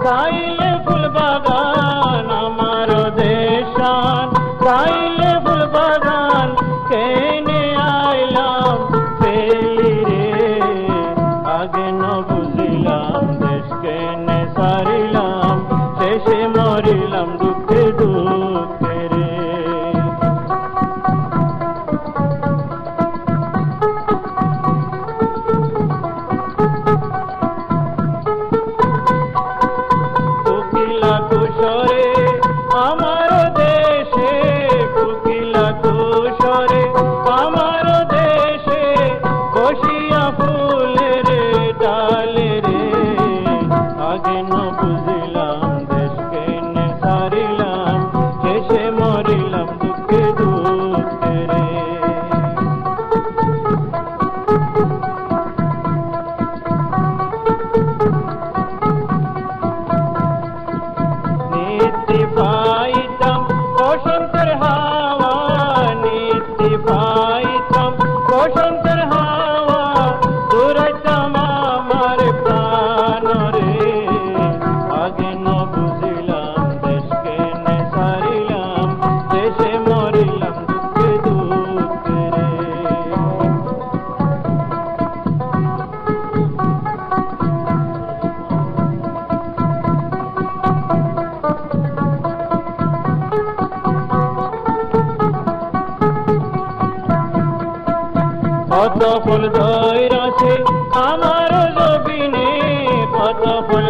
গাইলে ফুল বাগান আমার দেশান, গাইলে ফুল বাগান কেনে আইলাম পেলি রে। আগে ন বুঝিলাম দেশ কেনে সারিলাম, শেষে মরিলাম দুঃখে দুঃখে রে। কোকিলা কুশরে আমার দেশে, কোকিলা কুশরে আমার দেশে, বসিয়া ফুলের ডালে রে। আগে ন বুঝিলাম দেশ কেনে সারিলাম, শেষে মরিলাম দুঃখে দুঃখে রে। নিত্যি পাইতাম বসন্তের হাওয়া, নিত্যি পাইতাম বসন্তের হাওয়া, দূরাইতাম আমার প্রাণ রে। আগে ন বুঝিলাম দেশ কেনে সারিলাম, দেশে মরিলাম দুঃখে দুঃখে রে। কত ফুল ধইরাছে আমার জবিনে, কত ফুল